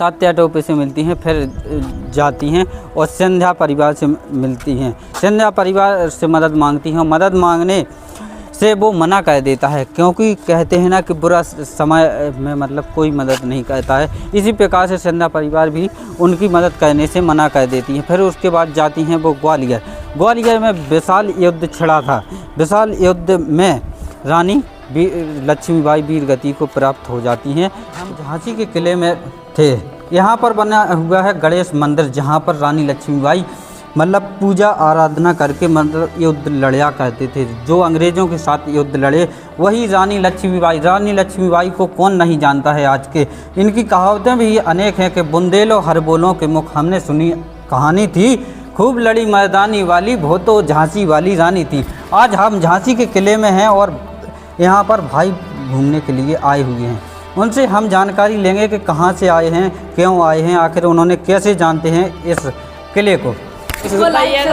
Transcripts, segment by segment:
तात्या टोपे से मिलती हैं, फिर जाती हैं और संध्या परिवार से मिलती हैं। संध्या परिवार से मदद मांगती हैं और मदद मांगने से वो मना कर देता है, क्योंकि कहते हैं ना कि बुरा समय में मतलब कोई मदद नहीं करता है। इसी प्रकार से संध्या परिवार भी उनकी मदद करने से मना कर देती हैं। फिर उसके बाद जाती हैं वो ग्वालियर। ग्वालियर में विशाल युद्ध छिड़ा था। विशाल युद्ध में रानी लक्ष्मीबाई वीरगति को प्राप्त हो जाती हैं। हम झांसी के किले में थे। यहाँ पर बना हुआ है गणेश मंदिर, जहाँ पर रानी लक्ष्मीबाई मतलब पूजा आराधना करके मतलब युद्ध लड़ा करते थे। जो अंग्रेज़ों के साथ युद्ध लड़े वही रानी लक्ष्मीबाई। रानी लक्ष्मीबाई को कौन नहीं जानता है आज के। इनकी कहावतें भी अनेक हैं कि बुंदेलो हर बोलों के मुख हमने सुनी कहानी थी, खूब लड़ी मैदानी वाली वो तो झांसी वाली रानी थी। आज हम झांसी के किले में हैं और यहाँ पर भाई घूमने के लिए आए हुए हैं। उनसे हम जानकारी लेंगे कि कहाँ से आए हैं, क्यों आए हैं, आखिर उन्होंने कैसे जानते हैं इस किले को। भैया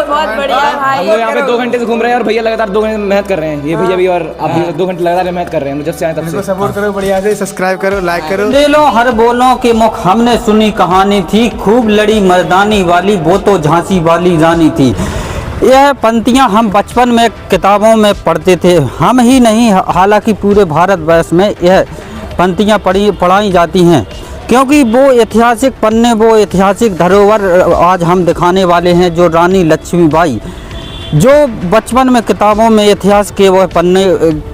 बहुत बढ़िया भाई, हम लोग यहाँ पे 2 घंटे से घूम रहे हैं और भैया लगातार 2 घंटे मेहनत कर रहे हैं। ये भैया भी और आप भी 2 घंटे लगातार मेहनत कर रहे हैं। जब से आए तब से सपोर्ट करो, बढ़िया से सब्सक्राइब करो, लाइक करो। दिलो हर बोलों के मुख हमने सुनी कहानी थी, खूब लड़ी मर्दानी वाली वो तो झांसी वाली रानी थी। यह पंक्तियाँ हम बचपन में किताबों में पढ़ते थे। हम ही नहीं, हालांकि पूरे भारतवर्ष में यह पंक्तियाँ पढ़ाई जाती हैं, क्योंकि वो ऐतिहासिक पन्ने, वो ऐतिहासिक धरोहर आज हम दिखाने वाले हैं। जो रानी लक्ष्मीबाई जो बचपन में किताबों में इतिहास के वो पन्ने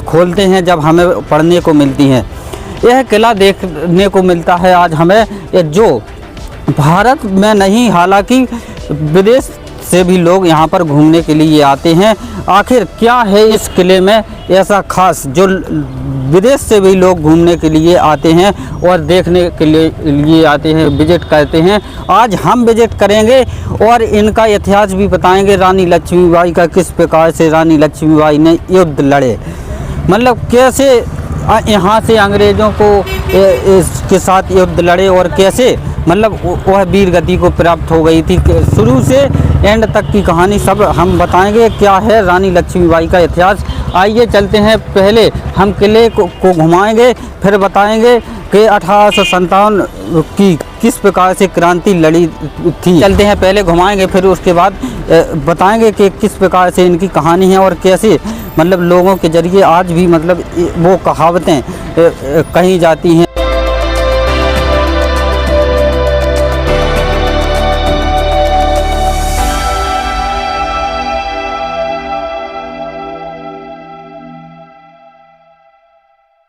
खोलते हैं, जब हमें पढ़ने को मिलती हैं। यह किला देखने को मिलता है आज हमें, जो भारत में नहीं हालांकि विदेश से भी लोग यहाँ पर घूमने के लिए आते हैं। आखिर क्या है इस किले में ऐसा खास जो विदेश से भी लोग घूमने के लिए आते हैं और देखने के लिए आते हैं, विजिट करते हैं। आज हम विजिट करेंगे और इनका इतिहास भी बताएंगे। रानी लक्ष्मीबाई का किस प्रकार से रानी लक्ष्मीबाई ने युद्ध लड़े, मतलब कैसे यहाँ से अंग्रेज़ों को इसके साथ युद्ध लड़े और कैसे मतलब वह वीरगति को प्राप्त हो गई थी। शुरू से एंड तक की कहानी सब हम बताएंगे। क्या है रानी लक्ष्मीबाई का इतिहास, आइए चलते हैं। पहले हम किले को घुमाएंगे, फिर बताएंगे कि 1857 की किस प्रकार से क्रांति लड़ी थी। चलते हैं, पहले घुमाएंगे, फिर उसके बाद बताएंगे कि किस प्रकार से इनकी कहानी है और कैसे मतलब लोगों के जरिए आज भी मतलब वो कहावतें कही जाती हैं।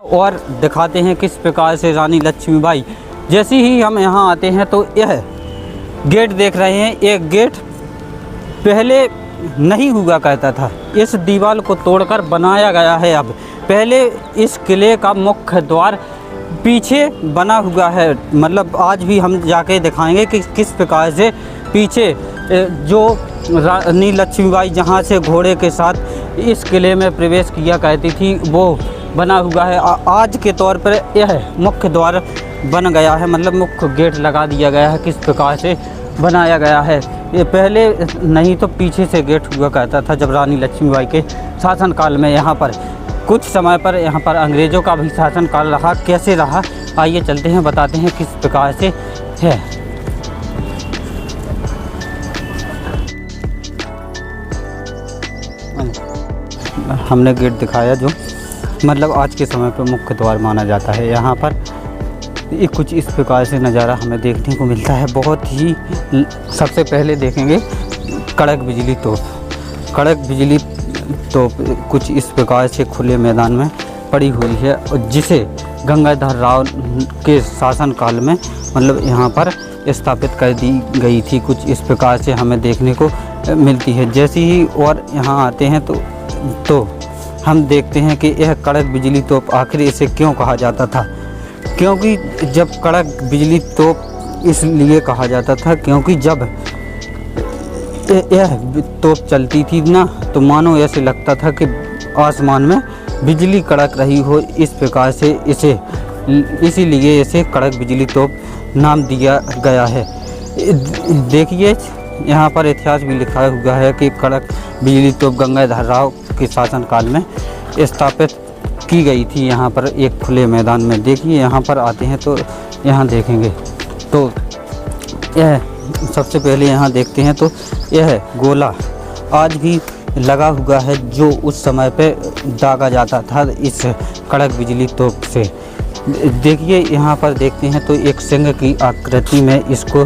और दिखाते हैं किस प्रकार से रानी लक्ष्मीबाई। जैसे ही हम यहाँ आते हैं तो यह गेट देख रहे हैं, एक गेट पहले नहीं हुआ करता था, इस दीवार को तोड़कर बनाया गया है। अब पहले इस किले का मुख्य द्वार पीछे बना हुआ है, मतलब आज भी हम जाके दिखाएंगे कि किस प्रकार से पीछे जो रानी लक्ष्मीबाई जहाँ से घोड़े के साथ इस किले में प्रवेश किया करती थी वो बना हुआ है। आज के तौर पर यह मुख्य द्वार बन गया है, मतलब मुख्य गेट लगा दिया गया है। किस प्रकार से बनाया गया है, ये पहले नहीं तो पीछे से गेट हुआ करता था। जब रानी लक्ष्मीबाई के शासनकाल में यहाँ पर कुछ समय पर यहाँ पर अंग्रेज़ों का भी शासनकाल रहा, कैसे रहा आइए चलते हैं, बताते हैं किस प्रकार से है। हमने गेट दिखाया जो मतलब आज के समय पर मुख्य द्वार माना जाता है। यहाँ पर ये कुछ इस प्रकार से नज़ारा हमें देखने को मिलता है। बहुत ही सबसे पहले देखेंगे कड़क बिजली तोप। कड़क बिजली तोप कुछ इस प्रकार से खुले मैदान में पड़ी हुई है, जिसे गंगाधर राव के शासनकाल में मतलब यहाँ पर स्थापित कर दी गई थी। कुछ इस प्रकार से हमें देखने को मिलती है। जैसे ही और यहाँ आते हैं तो हम देखते हैं कि यह कड़क बिजली तोप आखिर इसे क्यों कहा जाता था। क्योंकि जब कड़क बिजली तोप इसलिए कहा जाता था क्योंकि जब यह तोप चलती थी ना तो मानो ऐसे लगता था कि आसमान में बिजली कड़क रही हो। इस प्रकार से इसीलिए इसे कड़क बिजली तोप नाम दिया गया है। देखिए यहाँ पर इतिहास भी लिखा हुआ है कि कड़क बिजली तोप गंगाधर राव के शासनकाल में स्थापित की गई थी यहाँ पर एक खुले मैदान में। देखिए यहाँ पर आते हैं तो यहाँ देखेंगे तो यह सबसे पहले यहाँ देखते हैं तो यह गोला आज भी लगा हुआ है जो उस समय पे दागा जाता था इस कड़क बिजली तोप से। देखिए यहाँ पर देखते हैं तो एक सिंह की आकृति में इसको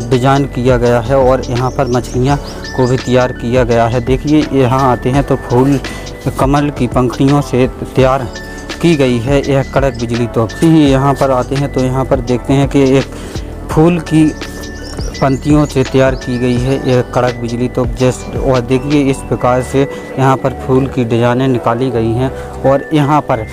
डिजाइन किया गया है और यहाँ पर मछलियाँ को भी तैयार किया गया है। देखिए यहाँ आते हैं तो फूल कमल की पंखुड़ियों से तैयार की गई है यह कड़क बिजली तोप। ही यहाँ पर आते हैं तो यहाँ पर देखते हैं कि एक फूल की पंक्तियों से तैयार की गई है यह कड़क बिजली तोप जैसे। और देखिए इस प्रकार से यहाँ पर फूल की डिजाइनें निकाली गई हैं और यहाँ पर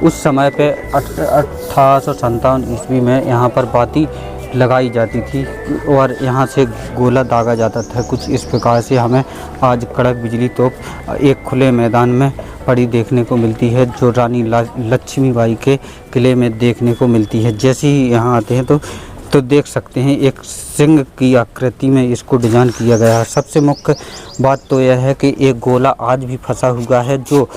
उस समय पे 1857 ईस्वी में यहाँ पर बाती लगाई जाती थी और यहाँ से गोला दागा जाता था। कुछ इस प्रकार से हमें आज कड़क बिजली तोप एक खुले मैदान में पड़ी देखने को मिलती है जो रानी लक्ष्मीबाई के किले में देखने को मिलती है। जैसे ही यहाँ आते हैं तो देख सकते हैं एक सिंह की आकृति में इसको डिज़ाइन किया गया है। सबसे मुख्य बात तो यह है कि एक गोला आज भी फंसा हुआ है जो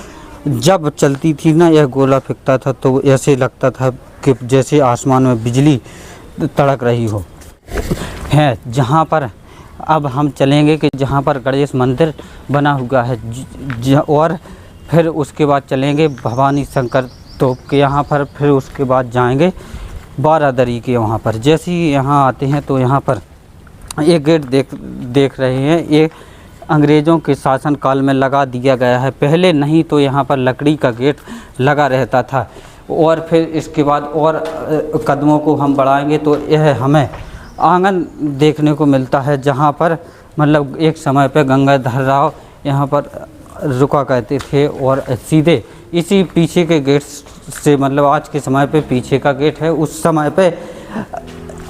जब चलती थी ना यह गोला फेंकता था तो ऐसे लगता था कि जैसे आसमान में बिजली तड़क रही हो है। जहाँ पर अब हम चलेंगे कि जहाँ पर गणेश मंदिर बना हुआ है और फिर उसके बाद चलेंगे भवानी शंकर तोप के यहाँ पर, फिर उसके बाद जाएंगे बारादरी के वहाँ पर। जैसे ही यहाँ आते हैं तो यहाँ पर एक गेट देख रहे हैं ये अंग्रेज़ों के शासन काल में लगा दिया गया है। पहले नहीं तो यहाँ पर लकड़ी का गेट लगा रहता था और फिर इसके बाद और कदमों को हम बढ़ाएंगे तो यह हमें आंगन देखने को मिलता है जहाँ पर मतलब एक समय पे गंगाधर राव यहाँ पर रुका करते थे और सीधे इसी पीछे के गेट से मतलब आज के समय पे पीछे का गेट है उस समय पे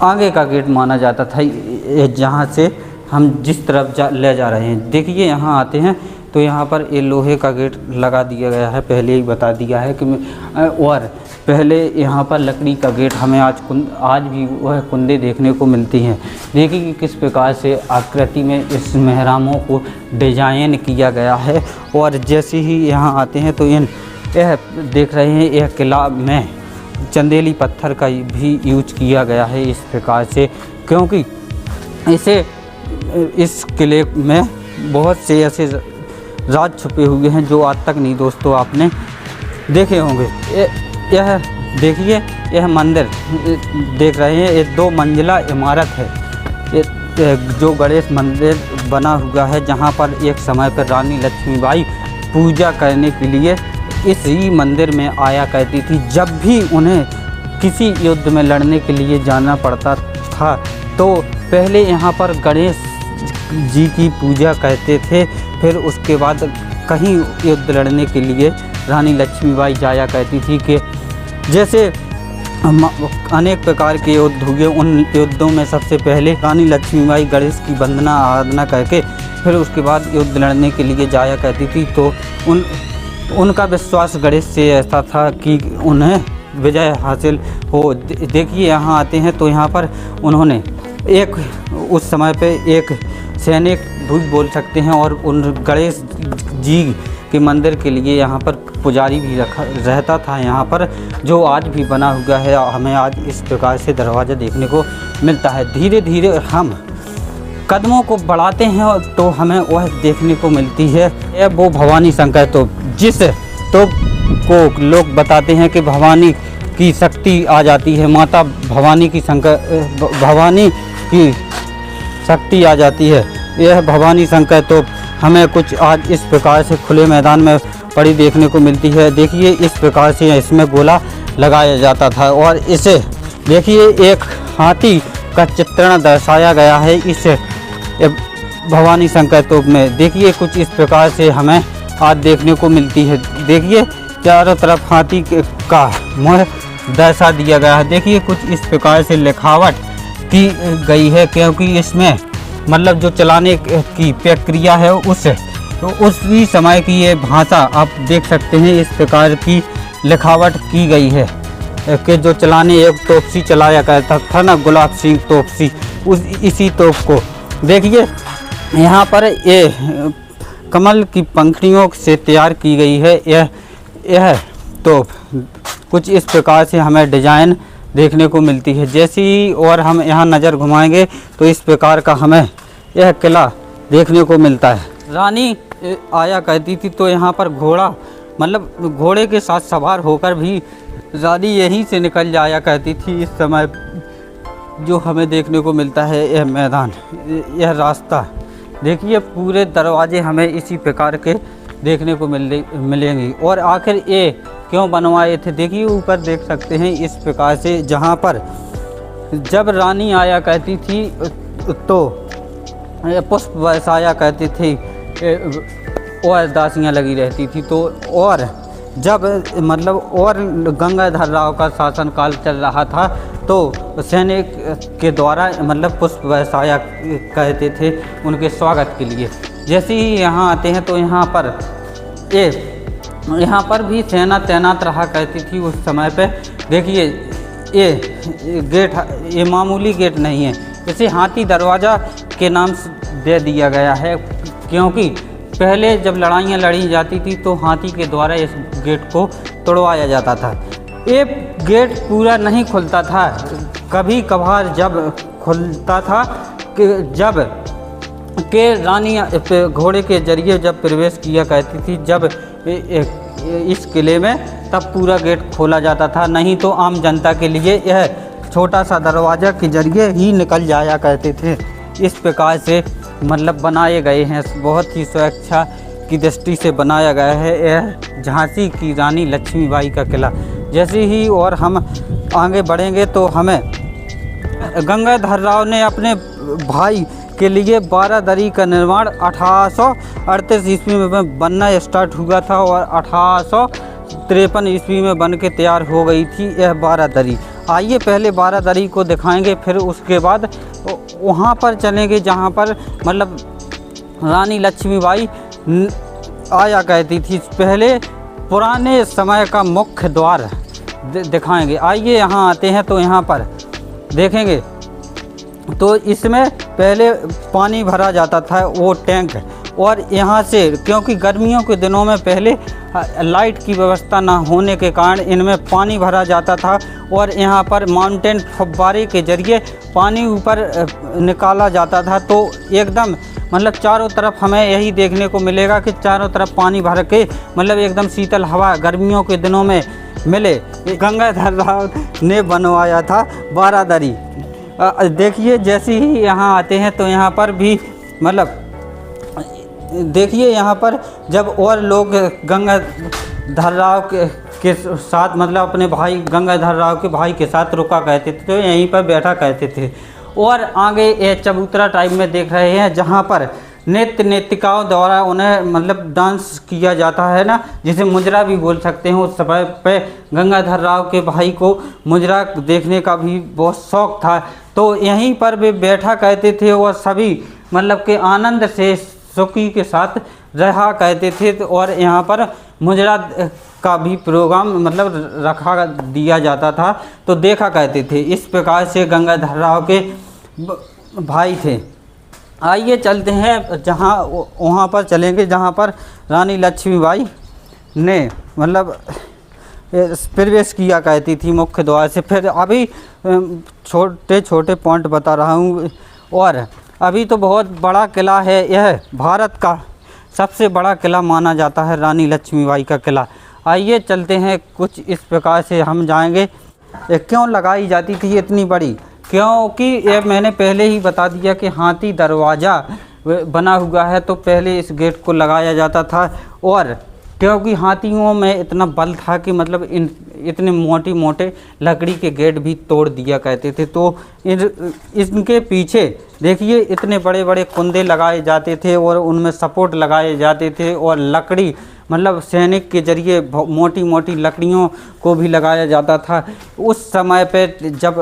आगे का गेट माना जाता था जहाँ से हम जिस तरफ ले जा रहे हैं। देखिए यहाँ आते हैं तो यहाँ पर ये लोहे का गेट लगा दिया गया है, पहले ही बता दिया है कि और पहले यहाँ पर लकड़ी का गेट हमें आज भी वह कुंदे देखने को मिलती हैं। देखिए कि किस प्रकार से आकृति में इस मेहरामों को डिजाइन किया गया है। और जैसे ही यहाँ आते हैं तो यह देख रहे हैं यह किला में चंदेली पत्थर का भी यूज किया गया है इस प्रकार से, क्योंकि इस किले में बहुत से ऐसे राज छुपे हुए हैं जो आज तक नहीं दोस्तों आपने देखे होंगे। यह देखिए यह मंदिर देख रहे हैं ये 2 मंजिला इमारत है ये जो गणेश मंदिर बना हुआ है जहाँ पर एक समय पर रानी लक्ष्मीबाई पूजा करने के लिए इसी मंदिर में आया करती थी। जब भी उन्हें किसी युद्ध में लड़ने के लिए जाना पड़ता था तो पहले यहाँ पर गणेश जी की पूजा करते थे, फिर उसके बाद कहीं युद्ध लड़ने के लिए रानी लक्ष्मीबाई जाया करती थी कि जैसे अनेक प्रकार के युद्ध हुए। उन युद्धों में सबसे पहले रानी लक्ष्मीबाई गणेश की वंदना आराधना करके फिर उसके बाद युद्ध लड़ने के लिए जाया करती थी। तो उनका विश्वास गणेश से ऐसा था कि उन्हें विजय हासिल हो। देखिए यहाँ आते हैं तो यहाँ पर उन्होंने एक उस समय पे एक सैनिक भी बोल सकते हैं और उन गणेश जी के मंदिर के लिए यहाँ पर पुजारी भी रहता था यहाँ पर, जो आज भी बना हुआ है। हमें आज इस प्रकार से दरवाज़ा देखने को मिलता है। धीरे धीरे हम कदमों को बढ़ाते हैं तो हमें वह देखने को मिलती है यह वो भवानी शंकर तोप, जिस तोप को लोग बताते हैं कि भवानी की शक्ति आ जाती है, माता भवानी की शक्ति आ जाती है। यह भवानी शंकर तोप हमें कुछ आज इस प्रकार से खुले मैदान में पड़ी देखने को मिलती है। देखिए इस प्रकार से इसमें गोला लगाया जाता था और इसे देखिए एक हाथी का चित्रण दर्शाया गया है इस भवानी शंकर तोप में। देखिए कुछ इस प्रकार से हमें आज देखने को मिलती है। देखिए चारों तरफ हाथी का मुँह दर्शा दिया गया है। देखिए कुछ इस प्रकार से लिखावट की गई है, क्योंकि इसमें मतलब जो चलाने की प्रक्रिया है उसी समय की ये भाषा आप देख सकते हैं। इस प्रकार की लिखावट की गई है कि जो चलाने एक तोपसी चलाया करता था ना, गुलाब सिंह तोपसी, इसी तोप को देखिए यहाँ पर ये कमल की पंखुड़ियों से तैयार की गई है। यह तोप कुछ इस प्रकार से हमें डिजाइन देखने को मिलती है। जैसे ही और हम यहाँ नज़र घुमाएंगे तो इस प्रकार का हमें यह किला देखने को मिलता है। रानी आया करती थी तो यहाँ पर घोड़ा मतलब घोड़े के साथ सवार होकर भी रानी यहीं से निकल जाया करती थी। इस समय जो हमें देखने को मिलता है यह मैदान, यह रास्ता, देखिए पूरे दरवाजे हमें इसी प्रकार के देखने को मिलेंगे। और आखिर ये क्यों बनवाए थे, देखिए ऊपर देख सकते हैं इस प्रकार से, जहाँ पर जब रानी आया करती थी तो पुष्प बरसाया करती थी और दासियाँ लगी रहती थी। तो और जब मतलब और गंगाधर राव का शासनकाल चल रहा था तो सैनिक के द्वारा मतलब पुष्प बरसाया कहते थे उनके स्वागत के लिए। जैसे ही यहाँ आते हैं तो यहाँ पर भी सेना तैनात रहा करती थी उस समय पे। देखिए ये गेट, ये मामूली गेट नहीं है, इसे हाथी दरवाज़ा के नाम से दे दिया गया है, क्योंकि पहले जब लड़ाइयाँ लड़ी जाती थी तो हाथी के द्वारा इस गेट को तोड़वाया जाता था। ये गेट पूरा नहीं खुलता था, कभी कभार जब खुलता था कि जब के रानी घोड़े के जरिए जब प्रवेश किया करती थी जब इस किले में, तब पूरा गेट खोला जाता था, नहीं तो आम जनता के लिए यह छोटा सा दरवाज़ा के जरिए ही निकल जाया करते थे। इस प्रकार से मतलब बनाए गए हैं, बहुत ही सुरक्षा की दृष्टि से बनाया गया है यह झांसी की रानी लक्ष्मीबाई का किला। जैसे ही और हम आगे बढ़ेंगे तो हमें गंगाधर राव ने अपने भाई के लिए 12 दरी का निर्माण 1838 ईस्वी में बनना स्टार्ट हुआ था और 1853 ईस्वी में बन के तैयार हो गई थी यह 12 दरी। आइए पहले 12 दरी को दिखाएंगे, फिर उसके बाद वहाँ पर चलेंगे जहाँ पर मतलब रानी लक्ष्मीबाई आया करती थी। पहले पुराने समय का मुख्य द्वार दिखाएंगे। आइए यहाँ आते हैं तो यहाँ पर देखेंगे तो इसमें पहले पानी भरा जाता था वो टैंक, और यहाँ से क्योंकि गर्मियों के दिनों में पहले लाइट की व्यवस्था ना होने के कारण इनमें पानी भरा जाता था और यहाँ पर माउंटेन फव्वारे के जरिए पानी ऊपर निकाला जाता था। तो एकदम मतलब चारों तरफ हमें यही देखने को मिलेगा कि चारों तरफ पानी भर के मतलब एकदम शीतल हवा गर्मियों के दिनों में मिले। गंगाधर राव ने बनवाया था 12 दरी। देखिए जैसे ही यहाँ आते हैं तो यहाँ पर भी मतलब देखिए यहाँ पर जब और लोग गंगाधर राव के साथ मतलब अपने भाई गंगाधर राव के भाई के साथ रुका करते थे तो यहीं पर बैठा करते थे। और आगे ये चबूतरा टाइप में देख रहे हैं जहाँ पर नृत्य नृत्यिकाओं द्वारा उन्हें मतलब डांस किया जाता है ना, जिसे मुजरा भी बोल सकते हैं। उस समय पे गंगाधर राव के भाई को मुजरा देखने का भी बहुत शौक़ था, तो यहीं पर वे बैठा करते थे और सभी मतलब के आनंद से सुखी के साथ रहा करते थे। और यहाँ पर मुजरा का भी प्रोग्राम मतलब रखा दिया जाता था तो देखा करते थे। इस प्रकार से गंगाधर राव के भाई थे। आइए चलते हैं जहाँ वहाँ पर चलेंगे जहाँ पर रानी लक्ष्मीबाई ने मतलब प्रवेश किया करती थी मुख्य द्वार से। फिर अभी छोटे छोटे पॉइंट बता रहा हूँ। और अभी तो बहुत बड़ा किला है, यह भारत का सबसे बड़ा किला माना जाता है रानी लक्ष्मीबाई का किला। आइए चलते हैं, कुछ इस प्रकार से हम जाएंगे। क्यों लगाई जाती थी इतनी बड़ी, क्योंकि ये मैंने पहले ही बता दिया कि हाथी दरवाज़ा बना हुआ है तो पहले इस गेट को लगाया जाता था। और क्योंकि हाथियों में इतना बल था कि मतलब इतने मोटे मोटे लकड़ी के गेट भी तोड़ दिया करते थे। तो इनके पीछे देखिए इतने बड़े बड़े कुंदे लगाए जाते थे और उनमें सपोर्ट लगाए जाते थे और लकड़ी मतलब सैनिक के जरिए मोटी मोटी लकड़ियों को भी लगाया जाता था। उस समय पे जब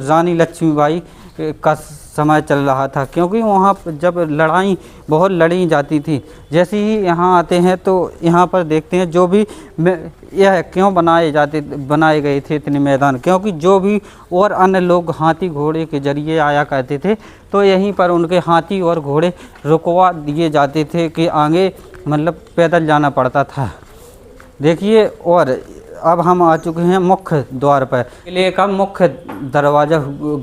रानी लक्ष्मीबाई का समय चल रहा था, क्योंकि वहाँ जब लड़ाई बहुत लड़ी जाती थी। जैसे ही यहाँ आते हैं तो यहाँ पर देखते हैं जो भी यह क्यों बनाए गए थे इतने मैदान, क्योंकि जो भी और अन्य लोग हाथी घोड़े के जरिए आया करते थे तो यहीं पर उनके हाथी और घोड़े रुकवा दिए जाते थे कि आगे मतलब पैदल जाना पड़ता था। देखिए और अब हम आ चुके हैं मुख्य द्वार पर। किले का मुख्य दरवाज़ा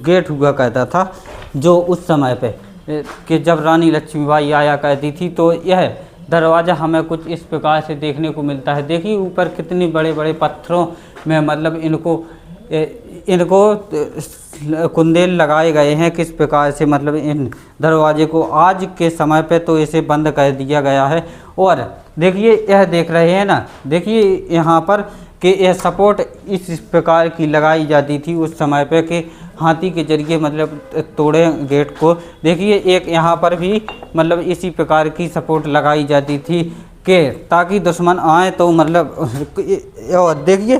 गेट हुआ करता था, जो उस समय पे कि जब रानी लक्ष्मीबाई आया करती थी, तो यह दरवाज़ा हमें कुछ इस प्रकार से देखने को मिलता है। देखिए ऊपर कितने बड़े बड़े पत्थरों में मतलब इनको कुंदेल लगाए गए हैं। किस प्रकार से मतलब इन दरवाजे को आज के समय पे तो इसे बंद कर दिया गया है। और देखिए यह देख रहे हैं ना, देखिए यहाँ पर कि यह सपोर्ट इस प्रकार की लगाई जाती थी उस समय पे कि हाथी के जरिए मतलब तोड़े गेट को। देखिए एक यहाँ पर भी मतलब इसी प्रकार की सपोर्ट लगाई जाती थी कि ताकि दुश्मन आए तो मतलब। और देखिए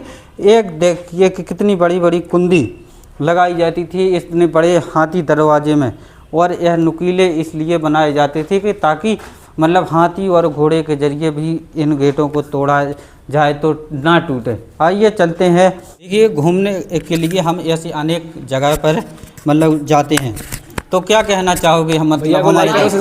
कि कितनी बड़ी बड़ी कुंडी लगाई जाती थी इतने बड़े हाथी दरवाजे में। और यह नुकीले इसलिए बनाए जाते थे कि ताकि मतलब हाथी और घोड़े के जरिए भी इन गेटों को तोड़ा जाए तो ना टूटे। आइए चलते हैं। देखिए घूमने के लिए हम ऐसी अनेक जगह पर मतलब जाते हैं, तो क्या कहना चाहोगे हम मतलब हमारे बहुत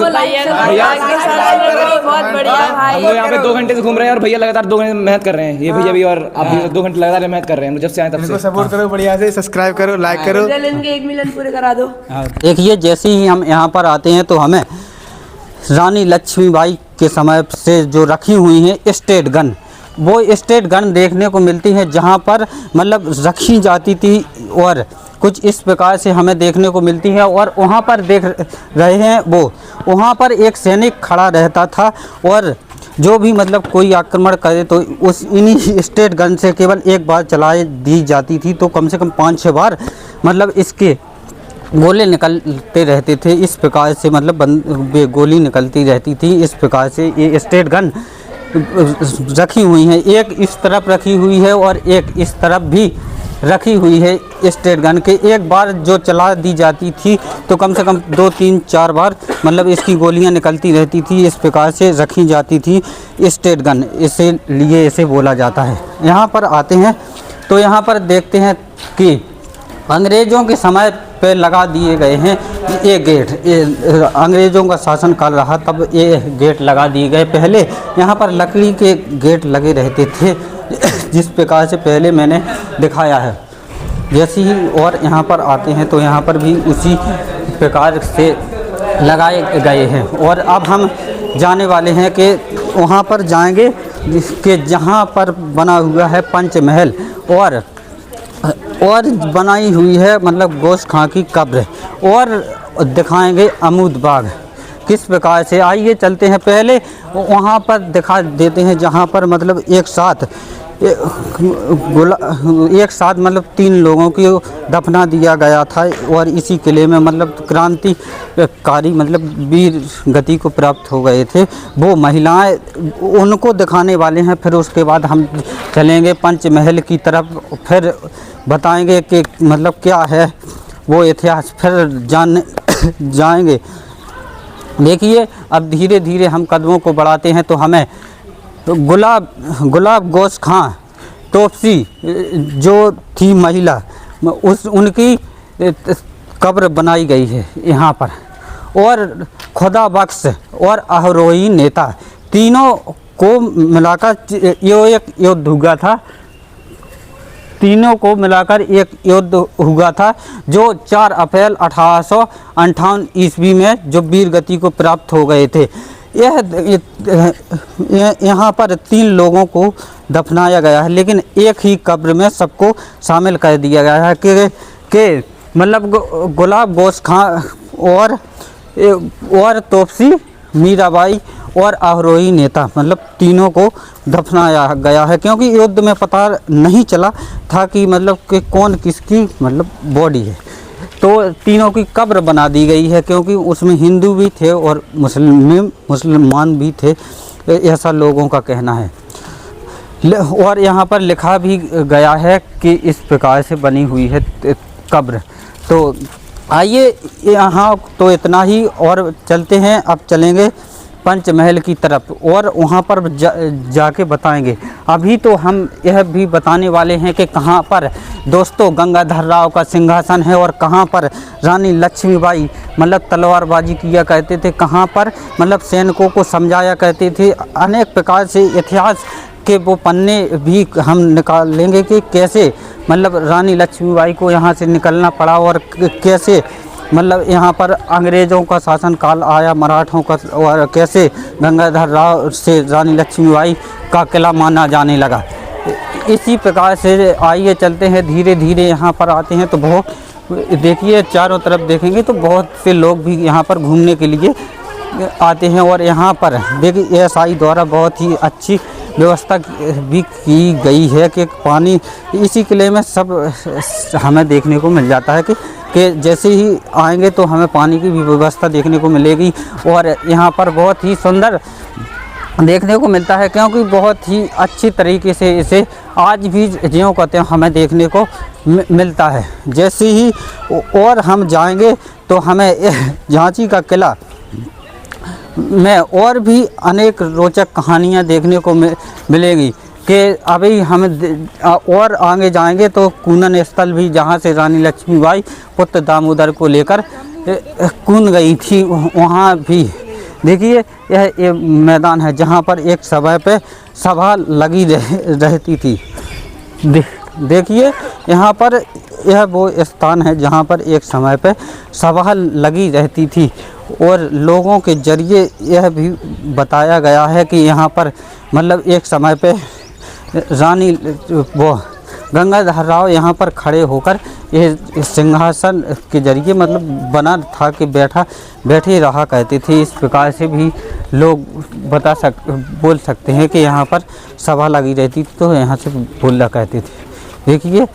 बढ़िया भाई। हम लोग यहाँ पे 2 घंटे से घूम रहे हैं और भैया लगातार 2 घंटे मेहनत कर रहे हैं। ये भैया भी और आप भी 2 घंटे लगातार मेहनत कर रहे हैं जब से आए तब से। सपोर्ट करो बढ़िया से, सब्सक्राइब करो, लाइक करो, इनके 1 मिलियन पूरे करा दो। देखिए जैसे ही हम यहाँ पर आते हैं तो हमें रानी लक्ष्मीबाई के समय से जो रखी हुई हैं स्टेट गन, वो स्टेट गन देखने को मिलती है जहाँ पर मतलब रखी जाती थी। और कुछ इस प्रकार से हमें देखने को मिलती है। और वहाँ पर देख रहे हैं वो वहाँ पर एक सैनिक खड़ा रहता था और जो भी मतलब कोई आक्रमण करे तो उस इन्हीं स्टेट गन से केवल एक बार चलाई दी जाती थी, तो कम से कम 5-6 बार मतलब इसके गोले निकलते रहते थे। इस प्रकार से मतलब गोली निकलती रहती थी। इस प्रकार से ये स्टेट गन रखी हुई है, एक इस तरफ रखी हुई है और एक इस तरफ भी रखी हुई है स्टेट गन के। एक बार जो चला दी जाती थी तो कम से कम 2-3-4 बार मतलब इसकी गोलियां निकलती रहती थी। इस प्रकार से रखी जाती थी स्टेट गन, इसीलिए इसे बोला जाता है। यहाँ पर आते हैं तो यहाँ पर देखते हैं कि अंग्रेज़ों के समय पे लगा दिए गए हैं ये गेट। अंग्रेज़ों का शासन काल रहा तब ये गेट लगा दिए गए। पहले यहाँ पर लकड़ी के गेट लगे रहते थे जिस प्रकार से पहले मैंने दिखाया है। जैसे ही और यहाँ पर आते हैं तो यहाँ पर भी उसी प्रकार से लगाए गए हैं। और अब हम जाने वाले हैं कि वहाँ पर जाएंगे कि जहाँ पर बना हुआ है पंचमहल और बनाई हुई है मतलब गोश खां की कब्र, और दिखाएंगे अमूद बाग किस प्रकार से। आइए चलते हैं। पहले वहाँ पर दिखा देते हैं जहाँ पर मतलब एक साथ मतलब 3 लोगों को दफना दिया गया था। और इसी किले में मतलब क्रांतिकारी मतलब वीर गति को प्राप्त हो गए थे वो महिलाएं, उनको दिखाने वाले हैं। फिर उसके बाद हम चलेंगे पंचमहल की तरफ, फिर बताएंगे कि मतलब क्या है वो इतिहास, फिर जाएंगे। देखिए अब धीरे धीरे हम कदमों को बढ़ाते हैं तो हमें गुलाब गोश खां तोपसी जो थी महिला, उनकी कब्र बनाई गई है यहाँ पर। और खुदा बख्श और अहरोही नेता तीनों को मिलाकर ये एक युद्ध हुआ था। तीनों को मिलाकर एक युद्ध हुआ था जो 4 अप्रैल 1858 ईस्वी में जो वीर गति को प्राप्त हो गए थे। यहाँ पर 3 लोगों को दफनाया गया है, लेकिन एक ही कब्र में सबको शामिल कर दिया गया है कि मतलब गुलाब गोश खां और तोपसी मीराबाई और अहरोही नेता मतलब तीनों को दफनाया गया है, क्योंकि युद्ध में पता नहीं चला था कि मतलब कि कौन किसकी मतलब बॉडी है। तो तीनों की कब्र बना दी गई है, क्योंकि उसमें हिंदू भी थे और मुसलमान भी थे, ऐसा लोगों का कहना है। और यहाँ पर लिखा भी गया है कि इस प्रकार से बनी हुई है कब्र। तो आइए यहाँ तो इतना ही, और चलते हैं। अब चलेंगे पंचमहल की तरफ और वहाँ पर जाके बताएंगे। अभी तो हम यह भी बताने वाले हैं कि कहाँ पर दोस्तों गंगाधर राव का सिंहासन है और कहाँ पर रानी लक्ष्मीबाई मतलब तलवारबाजी किया करते थे, कहाँ पर मतलब सैनिकों को समझाया करते थे। अनेक प्रकार से इतिहास के वो पन्ने भी हम निकाल लेंगे कि कैसे मतलब रानी लक्ष्मीबाई को यहाँ से निकलना पड़ा और कैसे मतलब यहाँ पर अंग्रेज़ों का शासनकाल आया, मराठों का, और कैसे गंगाधर राव से रानी लक्ष्मीबाई का किला माना जाने लगा। इसी प्रकार से आइए चलते हैं धीरे धीरे यहाँ पर आते हैं तो बहुत देखिए चारों तरफ देखेंगे तो बहुत से लोग भी यहाँ पर घूमने के लिए आते हैं। और यहाँ पर देखिए एएसआई द्वारा बहुत ही अच्छी व्यवस्था भी की गई है कि पानी इसी किले में सब हमें देखने को मिल जाता है कि जैसे ही आएंगे तो हमें पानी की भी व्यवस्था देखने को मिलेगी। और यहाँ पर बहुत ही सुंदर देखने को मिलता है क्योंकि बहुत ही अच्छी तरीके से इसे आज भी ज्यों कहते हैं हमें देखने को मिलता है। जैसे ही और हम जाएंगे तो हमें झांसी का किला में और भी अनेक रोचक कहानियाँ देखने को मिलेगी कि अभी हम और आगे जाएंगे तो कूनन स्थल भी, जहाँ से रानी लक्ष्मीबाई पुत्र दामोदर को लेकर कून गई थी, वहाँ भी देखिए यह मैदान है जहाँ पर एक समय पे सभा लगी रहती थी। देखिए यहाँ पर यह वो स्थान है जहाँ पर एक समय पे सभा लगी रहती थी और लोगों के जरिए यह भी बताया गया है कि यहाँ पर मतलब एक समय पे रानी वो गंगाधर राव यहाँ पर खड़े होकर ये सिंहासन के जरिए मतलब बना था कि बैठे रहा करते थे। इस प्रकार से भी लोग बोल सकते हैं कि यहाँ पर सभा लगी रहती थी तो यहाँ से बोला करते थे। देखिए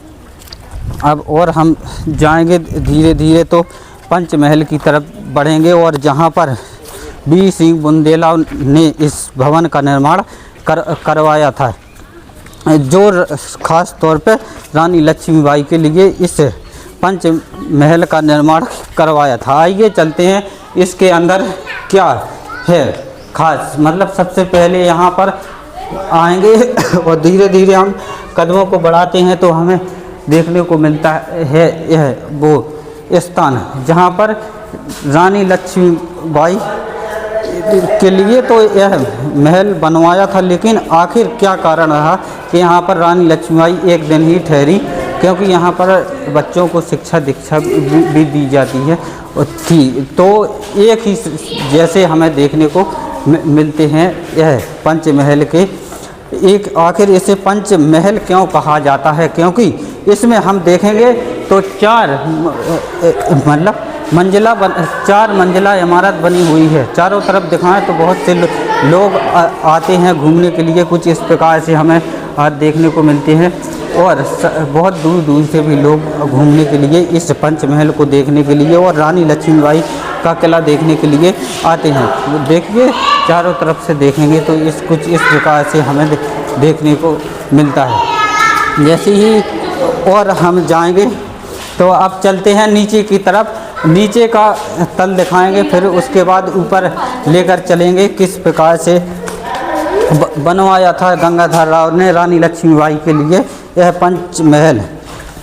अब और हम जाएंगे धीरे धीरे तो पंचमहल की तरफ बढ़ेंगे और जहाँ पर वीर सिंह बुंदेला ने इस भवन का निर्माण करवाया था, जो ख़ास तौर पे रानी लक्ष्मीबाई के लिए इस पंचमहल का निर्माण करवाया था। आइए चलते हैं इसके अंदर क्या है ख़ास। मतलब सबसे पहले यहाँ पर आएंगे और धीरे धीरे हम कदमों को बढ़ाते हैं तो हमें देखने को मिलता है यह वो स्थान जहाँ पर रानी लक्ष्मीबाई के लिए तो यह महल बनवाया था। लेकिन आखिर क्या कारण रहा कि यहाँ पर रानी लक्ष्मीबाई एक दिन ही ठहरी, क्योंकि यहाँ पर बच्चों को शिक्षा दीक्षा भी दी जाती है थी। तो एक ही जैसे हमें देखने को मिलते हैं यह पंचमहल के एक। आखिर इसे पंचमहल क्यों कहा जाता है, क्योंकि इसमें हम देखेंगे तो चार मंजिला इमारत बनी हुई है। चारों तरफ दिखाएं तो बहुत से लोग आते हैं घूमने के लिए। कुछ इस प्रकार से हमें आज देखने को मिलते हैं और बहुत दूर दूर से भी लोग घूमने के लिए इस पंचमहल को देखने के लिए और रानी लक्ष्मीबाई का किला देखने के लिए आते हैं। देखिए चारों तरफ से देखेंगे तो कुछ इस प्रकार से हमें देखने को मिलता है। जैसे ही और हम जाएंगे तो अब चलते हैं नीचे की तरफ, नीचे का तल दिखाएंगे, फिर उसके बाद ऊपर लेकर चलेंगे किस प्रकार से बनवाया था गंगाधर राव ने रानी लक्ष्मीबाई के लिए यह पंचमहल।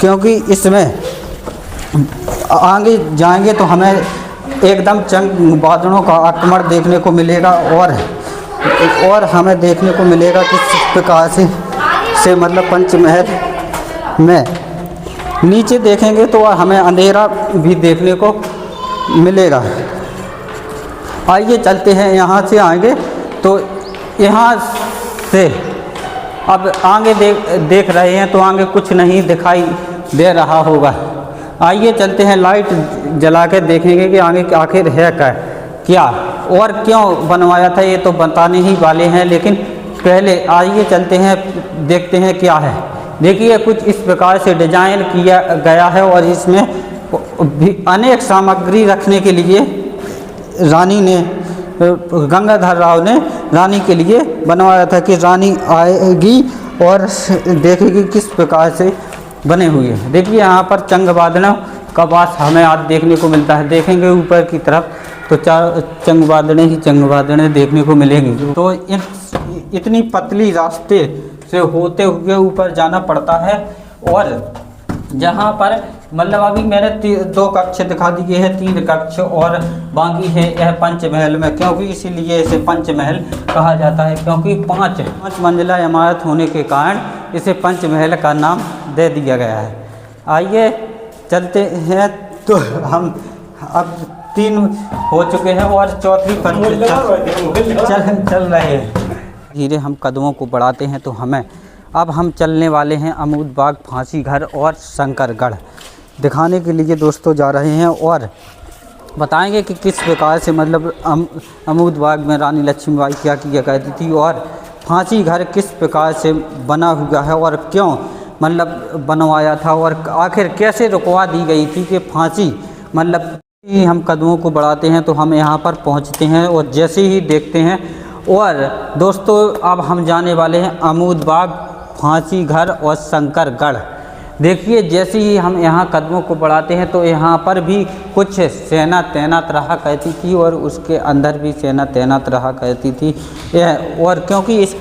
क्योंकि इसमें आगे जाएंगे तो हमें एकदम चंग बादलों का आक्रमण देखने को मिलेगा और हमें देखने को मिलेगा किस प्रकार से मतलब पंचमहल में नीचे देखेंगे तो हमें अंधेरा भी देखने को मिलेगा। आइए चलते हैं, यहाँ से आएंगे तो यहाँ से अब आगे देख रहे हैं तो आगे कुछ नहीं दिखाई दे रहा होगा। आइए चलते हैं, लाइट जला के देखेंगे कि आगे आखिर है क्या और क्यों बनवाया था, ये तो बताने ही वाले हैं। लेकिन पहले आइए चलते हैं, देखते हैं क्या है। देखिए कुछ इस प्रकार से डिजाइन किया गया है और इसमें भी अनेक सामग्री रखने के लिए रानी ने गंगाधर राव ने रानी के लिए बनवाया था कि रानी आएगी और देखेगी किस प्रकार से बने हुए हैं। देखिए यहाँ पर चंगबादलों का वास हमें आज देखने को मिलता है। देखेंगे ऊपर की तरफ तो चार चंगबादलें देखने को मिलेंगी। तो इतनी पतली रास्ते से होते हुए ऊपर जाना पड़ता है और जहाँ पर मतलब अभी मैंने 2 कक्ष दिखा दिए हैं, 3 कक्ष और बाकी है यह पंचमहल में, क्योंकि इसीलिए इसे पंचमहल कहा जाता है, क्योंकि 5 मंजिला इमारत होने के कारण इसे पंचमहल का नाम दे दिया गया है। आइए चलते हैं, तो हम अब 3 हो चुके हैं और चौथी पर चल रहे हैं। धीरे हम कदमों को बढ़ाते हैं तो अब हम चलने वाले हैं अमूद बाग, फांसी घर और शंकरगढ़ दिखाने के लिए दोस्तों जा रहे हैं, और बताएंगे कि किस प्रकार से मतलब अमूद बाग में रानी लक्ष्मीबाई क्या किया करती थी और फांसी घर किस प्रकार से बना हुआ है और क्यों मतलब बनवाया था और आखिर कैसे रुकवा दी गई थी कि फांसी मतलब हम कदमों को बढ़ाते हैं तो हम यहाँ पर पहुँचते हैं और जैसे ही देखते हैं। और दोस्तों अब हम जाने वाले हैं अमूद बाग, फांसी घर और शंकरगढ़। देखिए जैसे ही हम यहाँ कदमों को बढ़ाते हैं तो यहाँ पर भी कुछ सेना तैनात रहा करती थी और उसके अंदर भी सेना तैनात रहा करती थी। और क्योंकि इस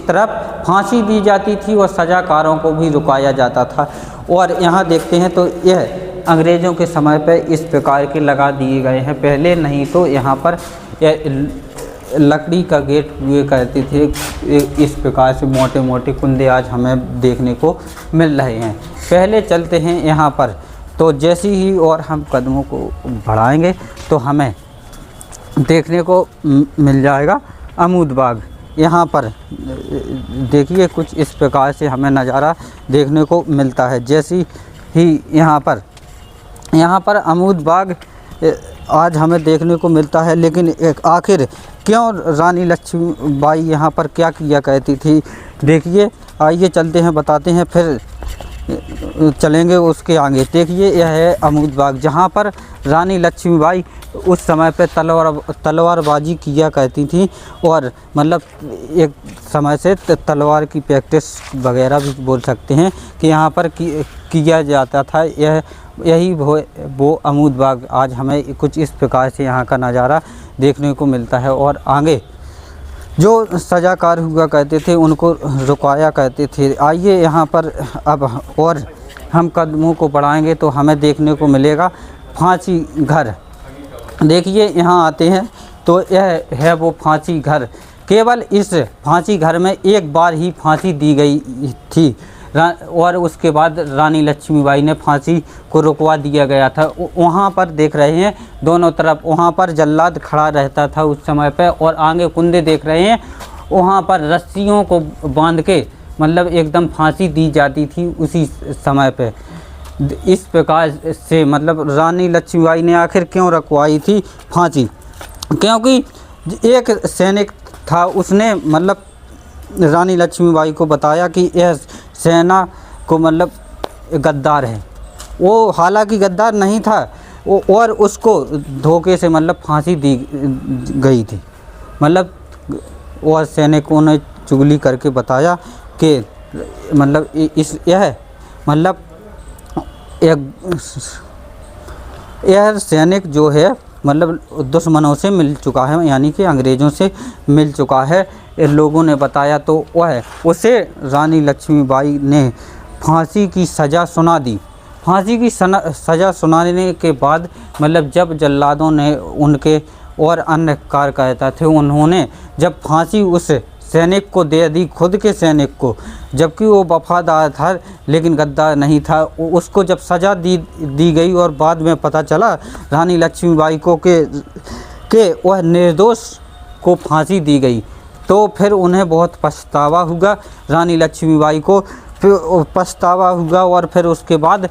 तरफ फांसी दी जाती थी और सजाकारों को भी रुकाया जाता था। और यहाँ देखते हैं तो यह अंग्रेज़ों के समय पर इस प्रकार के लगा दिए गए हैं, पहले नहीं तो यहाँ पर लकड़ी का गेट हुए करते थे। इस प्रकार से मोटे मोटे कुंदे आज हमें देखने को मिल रहे हैं। पहले चलते हैं यहाँ पर, तो जैसे ही और हम कदमों को बढ़ाएंगे तो हमें देखने को मिल जाएगा अमूद बाग। यहाँ पर देखिए कुछ इस प्रकार से हमें नज़ारा देखने को मिलता है। जैसे ही यहाँ पर अमूद बाग आज हमें देखने को मिलता है, लेकिन एक आखिर क्यों रानी लक्ष्मीबाई यहाँ पर क्या किया करती थी, देखिए आइए चलते हैं बताते हैं, फिर चलेंगे उसके आगे। देखिए यह है अमूद बाग, जहाँ पर रानी लक्ष्मीबाई उस समय पे तलवारबाजी किया करती थी और मतलब एक समय से तलवार की प्रैक्टिस वगैरह भी बोल सकते हैं कि यहाँ पर किया जाता था। यही वो अमूद बाग आज हमें कुछ इस प्रकार से यहाँ का नज़ारा देखने को मिलता है। और आगे जो सजाकार हुआ करते थे उनको रुकाया करते थे। आइए यहाँ पर अब और हम कदमों को बढ़ाएंगे तो हमें देखने को मिलेगा फांसी घर। देखिए यहाँ आते हैं तो यह है वो फांसी घर। केवल इस फांसी घर में एक बार ही फांसी दी गई थी और उसके बाद रानी लक्ष्मीबाई ने फांसी को रुकवा दिया गया था। वहाँ पर देख रहे हैं दोनों तरफ, वहाँ पर जल्लाद खड़ा रहता था उस समय पे, और आगे कुंदे देख रहे हैं, वहाँ पर रस्सियों को बांध के मतलब एकदम फांसी दी जाती थी उसी समय पे। इस प्रकार से मतलब रानी लक्ष्मीबाई ने आखिर क्यों रुकवाई थी फांसी, क्योंकि एक सैनिक था, उसने मतलब रानी लक्ष्मीबाई को बताया कि यह सेना को मतलब गद्दार है। वो हालांकि गद्दार नहीं था वो, और उसको धोखे से मतलब फांसी दी गई थी। मतलब और सैनिकों ने चुगली करके बताया कि मतलब यह सैनिक जो है मतलब दुश्मनों से मिल चुका है, यानी कि अंग्रेज़ों से मिल चुका है, लोगों ने बताया। तो वह उसे रानी लक्ष्मीबाई ने फांसी की सज़ा सुना दी। फांसी की सज़ा सुनाने के बाद मतलब जब जल्लादों ने उनके और अन्य कार्यकर्ता थे, उन्होंने जब फांसी उस सैनिक को दे दी, खुद के सैनिक को, जबकि वो वफादार था लेकिन गद्दार नहीं था, उसको जब सज़ा दी गई और बाद में पता चला रानी लक्ष्मीबाई को कि वह निर्दोष को फांसी दी गई, तो फिर उन्हें बहुत पछतावा हुआ। रानी लक्ष्मीबाई को फिर पछतावा हुआ और फिर उसके बाद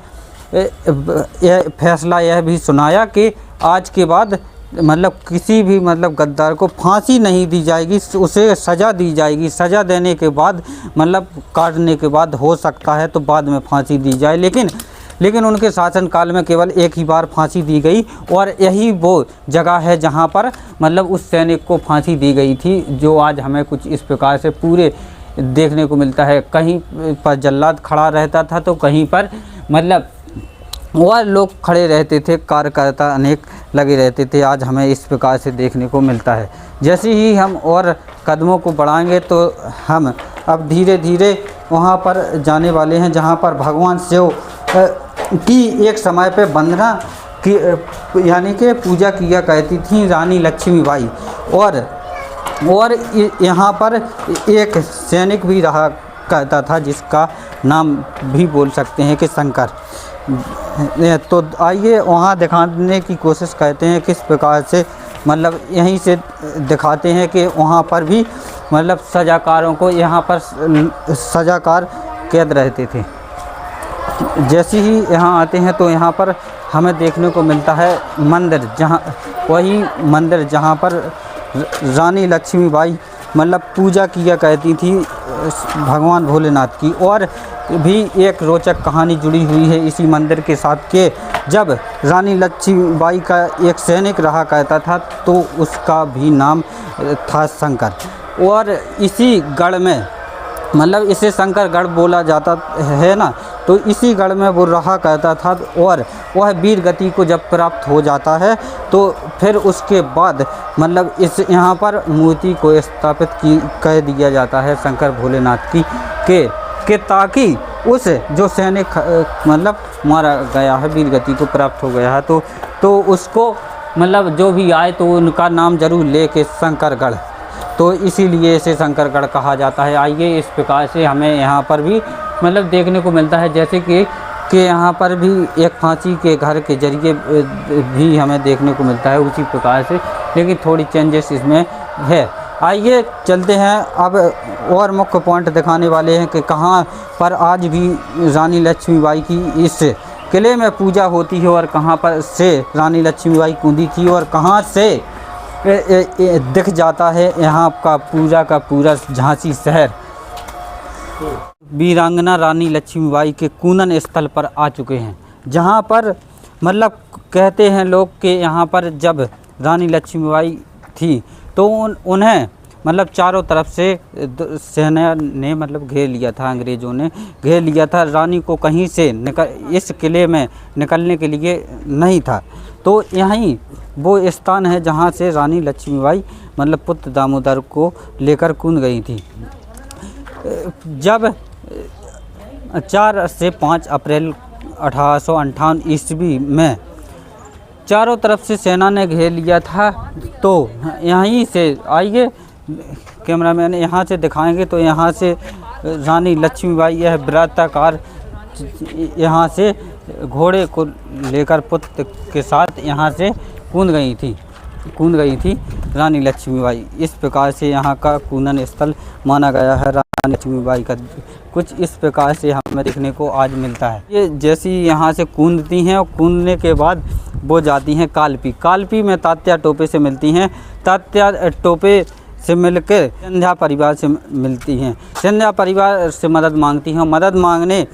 यह फैसला यह भी सुनाया कि आज के बाद मतलब किसी भी मतलब गद्दार को फांसी नहीं दी जाएगी, उसे सज़ा दी जाएगी। सज़ा देने के बाद मतलब काटने के बाद हो सकता है तो बाद में फांसी दी जाए, लेकिन उनके शासनकाल में केवल एक ही बार फांसी दी गई। और यही वो जगह है जहाँ पर मतलब उस सैनिक को फांसी दी गई थी, जो आज हमें कुछ इस प्रकार से पूरे देखने को मिलता है। कहीं पर जल्लाद खड़ा रहता था तो कहीं पर मतलब और लोग खड़े रहते थे, कार्यकर्ता अनेक लगे रहते थे। आज हमें इस प्रकार से देखने को मिलता है। जैसे ही हम और कदमों को बढ़ाएंगे तो हम अब धीरे धीरे वहाँ पर जाने वाले हैं जहाँ पर भगवान शिव की एक समय पे वंदना की यानी कि पूजा किया करती थी रानी लक्ष्मीबाई। और यहाँ पर एक सैनिक भी रहा करता था जिसका नाम भी बोल सकते हैं कि शंकर। तो आइए वहाँ दिखाने की कोशिश करते हैं किस प्रकार से, मतलब यहीं से दिखाते हैं कि वहाँ पर भी मतलब सजाकारों को यहाँ पर सजाकार कैद रहते थे। जैसे ही यहाँ आते हैं तो यहाँ पर हमें देखने को मिलता है मंदिर, जहाँ वही मंदिर जहाँ पर रानी लक्ष्मीबाई मतलब पूजा किया करती थी भगवान भोलेनाथ की। और भी एक रोचक कहानी जुड़ी हुई है इसी मंदिर के साथ के जब रानी लक्ष्मीबाई का एक सैनिक रहा करता था तो उसका भी नाम था शंकर। और इसी गढ़ में मतलब इसे शंकरगढ़ बोला जाता है ना, तो इसी गढ़ में वो रहा करता था। और वह वीर गति को जब प्राप्त हो जाता है तो फिर उसके बाद मतलब इस यहाँ पर मूर्ति को स्थापित कर दिया जाता है शंकर भोलेनाथ की के ताकि उस जो सैनिक मतलब मारा गया है, वीर गति को प्राप्त हो गया है, तो उसको मतलब जो भी आए तो उनका नाम जरूर ले के शंकरगढ़, तो इसीलिए इसे शंकरगढ़ कहा जाता है। आइए इस प्रकार से हमें यहाँ पर भी मतलब देखने को मिलता है जैसे कि यहाँ पर भी एक फांसी के घर के जरिए भी हमें देखने को मिलता है उसी प्रकार से, लेकिन थोड़ी चेंजेस इसमें है। आइए चलते हैं अब और मुख्य पॉइंट दिखाने वाले हैं कि कहाँ पर आज भी रानी लक्ष्मीबाई की इस किले में पूजा होती है और कहाँ पर से रानी लक्ष्मीबाई कूदी थी और कहाँ से दिख जाता है यहाँ का पूरा झांसी शहर। वीरांगना रानी लक्ष्मीबाई के कूनन स्थल पर आ चुके हैं, जहाँ पर मतलब कहते हैं लोग कि यहाँ पर जब रानी लक्ष्मीबाई थी तो उन्हें मतलब चारों तरफ से सेना ने मतलब घेर लिया था, अंग्रेज़ों ने घेर लिया था। रानी को कहीं से इस किले में निकलने के लिए नहीं था। तो यहीं वो स्थान है जहाँ से रानी लक्ष्मीबाई मतलब पुत्र दामोदर को लेकर कूद गई थी। जब 4 से 5 अप्रैल 1858 ईस्वी में चारों तरफ से सेना ने घेर लिया था, तो यहीं से आइए कैमरामैन यहाँ से दिखाएंगे तो यहाँ से रानी लक्ष्मीबाई यह वृत्ताकार यहाँ से घोड़े को लेकर पुत्र के साथ यहाँ से कूद गई थी रानी लक्ष्मीबाई। इस प्रकार से यहाँ का कूनन स्थल माना गया है रानी लक्ष्मीबाई का। कुछ इस प्रकार से हमें देखने को आज मिलता है। ये जैसी यहाँ से कूदती हैं और कूदने के बाद वो जाती हैं कालपी में तात्या टोपे से मिलती हैं। तात्या टोपे से मिलकर संध्या परिवार से मिलती हैं। संध्या परिवार से मदद मांगती हैं। मदद मांगने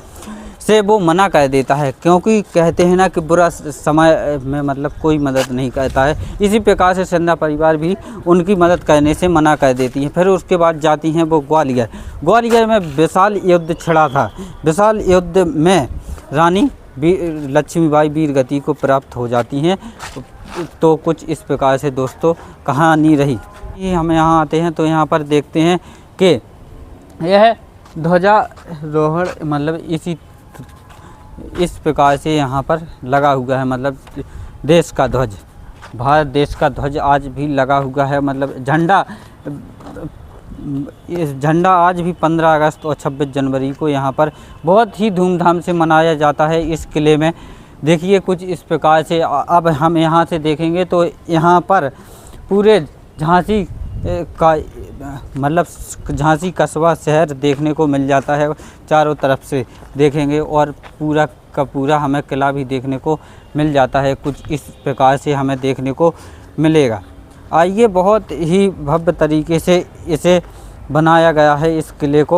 से वो मना कर देता है, क्योंकि कहते हैं ना कि बुरा समय में मतलब कोई मदद नहीं करता है। इसी प्रकार से संध्या परिवार भी उनकी मदद करने से मना कर देती है। फिर उसके बाद जाती हैं वो ग्वालियर में विशाल युद्ध छिड़ा था। विशाल युद्ध में रानी लक्ष्मीबाई वीर गति को प्राप्त हो जाती हैं। तो कुछ इस प्रकार से दोस्तों कहानी रही। हम यहाँ आते हैं तो यहाँ पर देखते हैं कि यह ध्वजारोहण मतलब इस प्रकार से यहाँ पर लगा हुआ है। मतलब देश का ध्वज, भारत देश का ध्वज आज भी लगा हुआ है। मतलब इस झंडा आज भी 15 अगस्त और 26 जनवरी को यहाँ पर बहुत ही धूमधाम से मनाया जाता है इस किले में। देखिए कुछ इस प्रकार से अब हम यहाँ से देखेंगे तो यहाँ पर पूरे झांसी का मतलब झांसी कस्बा शहर देखने को मिल जाता है। चारों तरफ से देखेंगे और पूरा का पूरा हमें किला भी देखने को मिल जाता है। कुछ इस प्रकार से हमें देखने को मिलेगा। आइए बहुत ही भव्य तरीके से इसे बनाया गया है इस किले को।